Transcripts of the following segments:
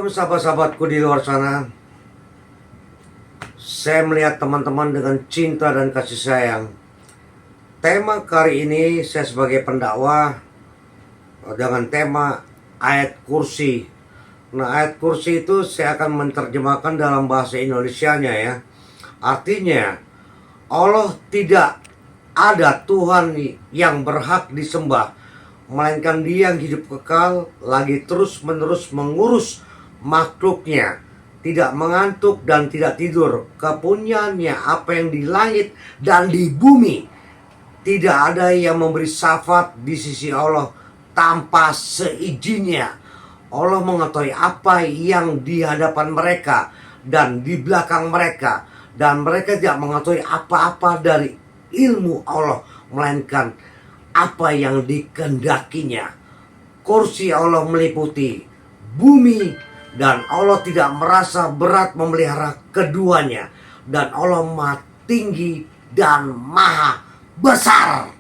Shalom sahabat-sahabatku di luar sana. Saya melihat teman-teman dengan cinta dan kasih sayang. Tema kali ini saya sebagai pendakwah dengan tema ayat kursi. Nah, ayat kursi itu saya akan menerjemahkan dalam bahasa Indonesianya ya. Artinya, Allah tidak ada Tuhan yang berhak disembah, melainkan Dia yang hidup kekal, lagi terus-menerus mengurus makhluknya, tidak mengantuk dan tidak tidur. Kepunyaannya apa yang di langit dan di bumi. Tidak ada yang memberi syafaat di sisi Allah tanpa seizinnya. Allah mengetahui apa yang di hadapan mereka dan di belakang mereka, dan mereka tidak mengetahui apa-apa dari ilmu Allah, melainkan apa yang dikehendakinya. Kursi Allah meliputi bumi, dan Allah tidak merasa berat memelihara keduanya, dan Allah maha tinggi dan maha besar.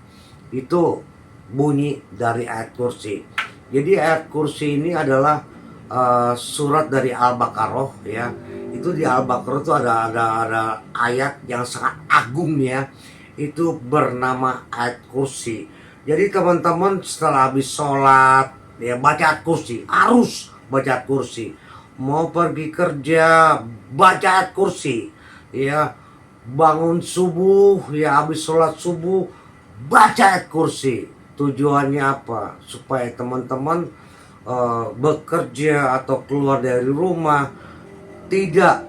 Itu bunyi dari ayat kursi. Jadi ayat kursi ini adalah surat dari Al-Baqarah ya. Itu di Al-Baqarah itu ada ayat yang sangat agung ya. Itu bernama ayat kursi. Jadi teman-teman setelah habis sholat ya baca ayat kursi, harus baca ayat kursi. Mau pergi kerja baca ayat kursi ya. Bangun subuh ya, habis sholat subuh baca ayat kursi. Tujuannya apa? Supaya teman-teman bekerja atau keluar dari rumah tidak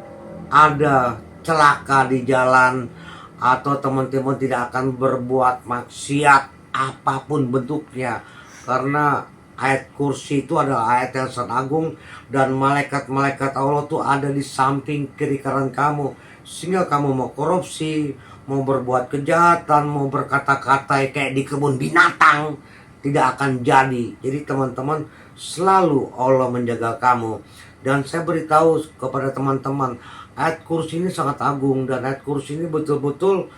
ada celaka di jalan, atau teman-teman tidak akan berbuat maksiat apapun bentuknya, karena ayat kursi itu adalah ayat yang sangat agung, dan malaikat-malaikat Allah tuh ada di samping kiri kanan kamu, sehingga kamu mau korupsi, mau berbuat kejahatan, mau berkata-kata kayak di kebun binatang, tidak akan jadi. Jadi teman-teman, selalu Allah menjaga kamu. Dan saya beritahu kepada teman-teman, ayat kursi ini sangat agung, dan ayat kursi ini betul-betul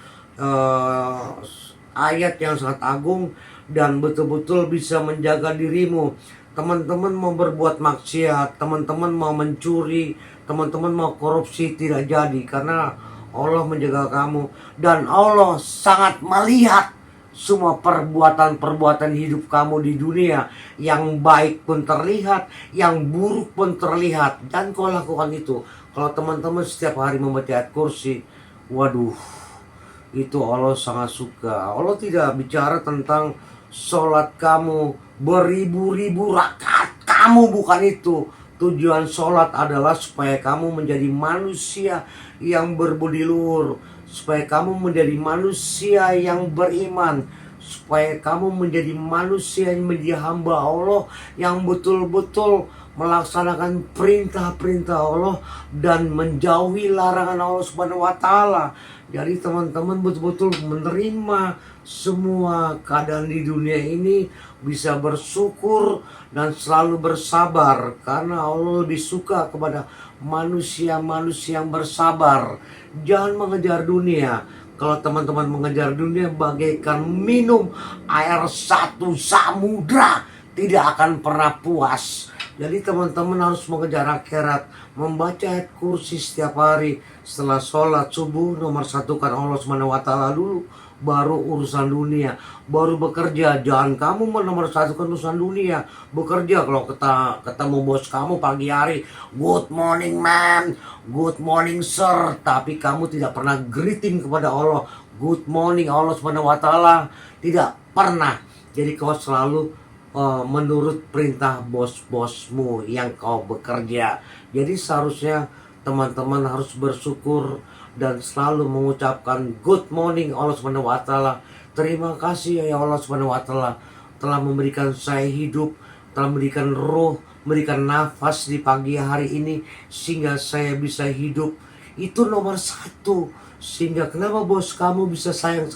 ayat yang sangat agung, dan betul-betul bisa menjaga dirimu. Teman-teman mau berbuat maksiat, teman-teman mau mencuri, teman-teman mau korupsi, tidak jadi, karena Allah menjaga kamu. Dan Allah sangat melihat semua perbuatan-perbuatan hidup kamu di dunia. Yang baik pun terlihat, yang buruk pun terlihat, dan kau lakukan itu. Kalau teman-teman setiap hari membaca ayat kursi, waduh, itu Allah sangat suka. Allah tidak bicara tentang sholat kamu beribu-ribu rakaat, kamu bukan itu. Tujuan sholat adalah supaya kamu menjadi manusia yang berbudi luhur, supaya kamu menjadi manusia yang beriman, supaya kamu menjadi manusia yang menjadi hamba Allah, yang betul-betul melaksanakan perintah-perintah Allah dan menjauhi larangan Allah Subhanahu wa taala. Jadi teman-teman betul-betul menerima semua keadaan di dunia ini, bisa bersyukur dan selalu bersabar, karena Allah lebih suka kepada manusia-manusia yang bersabar. Jangan mengejar dunia. Kalau teman-teman mengejar dunia bagaikan minum air satu samudra, tidak akan pernah puas. Jadi teman-teman harus mengejar akhirat, membaca ayat kursi setiap hari. Setelah sholat subuh, nomor satukan Allah SWT dulu, baru urusan dunia. Baru bekerja, jangan kamu nomor satukan urusan dunia. Bekerja, kalau ketemu bos kamu pagi hari, good morning man, good morning sir, tapi kamu tidak pernah greeting kepada Allah, good morning Allah SWT, tidak pernah. Jadi kau selalu menurut perintah bos-bosmu yang kau bekerja. Jadi seharusnya teman-teman harus bersyukur dan selalu mengucapkan good morning Allah SWT. Terima kasih ya Allah SWT telah memberikan saya hidup, telah memberikan roh, memberikan nafas di pagi hari ini sehingga saya bisa hidup. Itu nomor satu. Sehingga kenapa bos kamu bisa sayang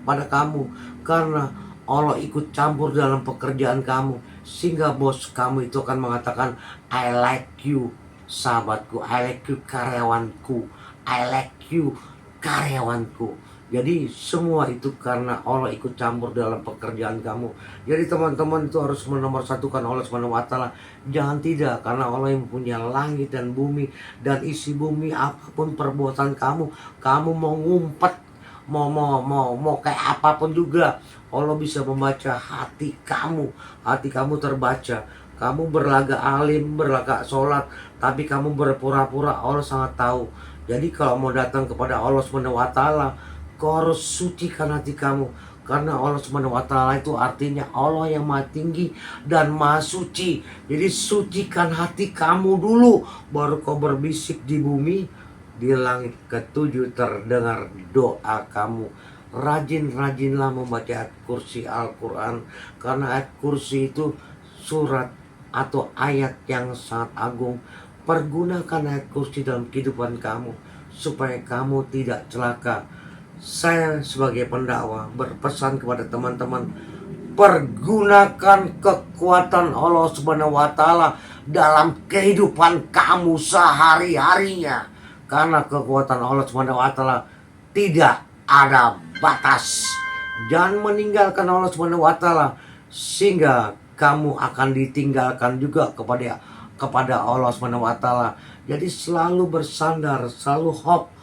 pada kamu? Karena Allah ikut campur dalam pekerjaan kamu, sehingga bos kamu itu akan mengatakan I like you sahabatku, I like you karyawanku, I like you karyawanku. Jadi semua itu karena Allah ikut campur dalam pekerjaan kamu. Jadi teman-teman itu harus menomorsatukan Allah Subhanahu wa taala. Jangan tidak, karena Allah yang punya langit dan bumi dan isi bumi. Apapun perbuatan kamu, kamu mau ngumpet, mau kayak apapun juga, Allah bisa membaca hati kamu. Hati kamu terbaca. Kamu berlagak alim, berlagak sholat, tapi kamu berpura-pura, Allah sangat tahu. Jadi kalau mau datang kepada Allah Subhanahu wa taala, kau harus sucikan hati kamu. Karena Allah Subhanahu wa taala itu artinya Allah yang Maha Tinggi dan Maha Suci. Jadi sucikan hati kamu dulu, baru kau berbisik di bumi. Di langit ketujuh terdengar doa kamu. Rajin-rajinlah membaca ayat kursi Al-Quran. Karena ayat kursi itu surat atau ayat yang sangat agung. Pergunakan ayat kursi dalam kehidupan kamu supaya kamu tidak celaka. Saya sebagai pendakwah berpesan kepada teman-teman, pergunakan kekuatan Allah Subhanahu wa taala dalam kehidupan kamu sehari-harinya. Karena kekuatan Allah Subhanahu wa taala tidak ada batas. Jangan meninggalkan Allah Subhanahu wa taala sehingga kamu akan ditinggalkan juga kepada Allah Subhanahu wa taala. Jadi selalu bersandar, selalu hop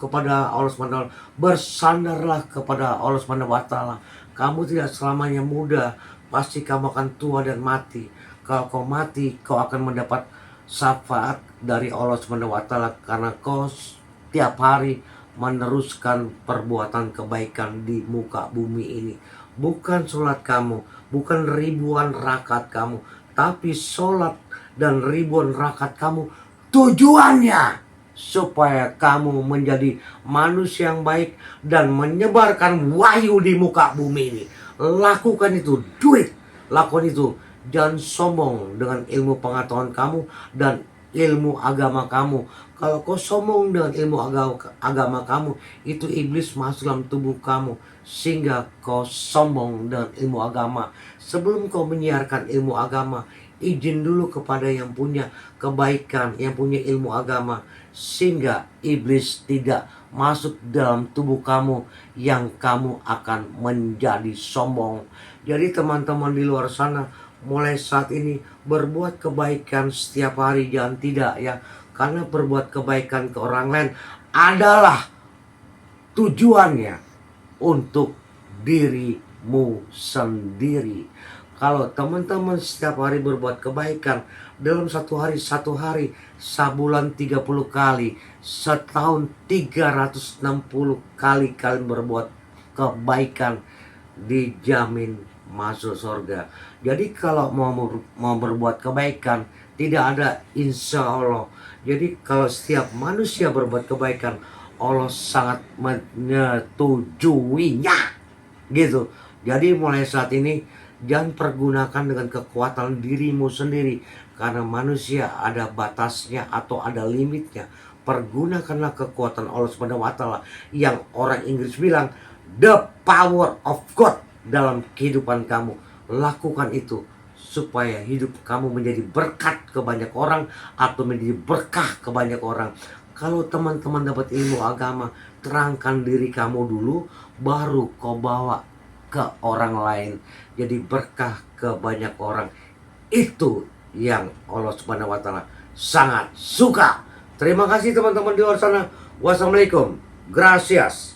kepada Allah Subhanahu wa taala. Bersandarlah kepada Allah Subhanahu wa taala. Kamu tidak selamanya muda, pasti kamu akan tua dan mati. Kalau kau mati, kau akan mendapat syafaat dari Allah Subhanahu wa taala karena kau tiap hari meneruskan perbuatan kebaikan di muka bumi ini. Bukan sholat kamu, bukan ribuan rakaat kamu, tapi sholat dan ribuan rakaat kamu tujuannya supaya kamu menjadi manusia yang baik dan menyebarkan wahyu di muka bumi ini. Lakukan itu, lakukan itu. Jangan sombong dengan ilmu pengetahuan kamu dan ilmu agama kamu. Kalau kau sombong dengan ilmu agama kamu, itu iblis masuk dalam tubuh kamu sehingga kau sombong dengan ilmu agama. Sebelum kau menyiarkan ilmu agama, izin dulu kepada yang punya kebaikan, yang punya ilmu agama, sehingga iblis tidak masuk dalam tubuh kamu yang kamu akan menjadi sombong. Jadi teman-teman di luar sana, mulai saat ini berbuat kebaikan setiap hari, jangan tidak ya. Karena berbuat kebaikan ke orang lain adalah tujuannya untuk dirimu sendiri. Kalau teman-teman setiap hari berbuat kebaikan, dalam satu hari, sebulan 30 kali, setahun 360 kali kalian berbuat kebaikan, dijamin masuk surga. Jadi kalau mau berbuat kebaikan, tidak ada insya Allah. Jadi kalau setiap manusia berbuat kebaikan, Allah sangat menyetujuinya, gitu. Jadi mulai saat ini jangan pergunakan dengan kekuatan dirimu sendiri, karena manusia ada batasnya atau ada limitnya. Pergunakanlah kekuatan Allah Subhanahu wa taala yang orang Inggris bilang the power of God dalam kehidupan kamu. Lakukan itu supaya hidup kamu menjadi berkat ke banyak orang atau menjadi berkah ke banyak orang. Kalau teman-teman dapat ilmu agama, terangkan diri kamu dulu, baru kau bawa ke orang lain. Jadi berkah ke banyak orang. Itu yang Allah Subhanahu wa taala sangat suka. Terima kasih teman-teman di luar sana. Wassalamualaikum. Gracias.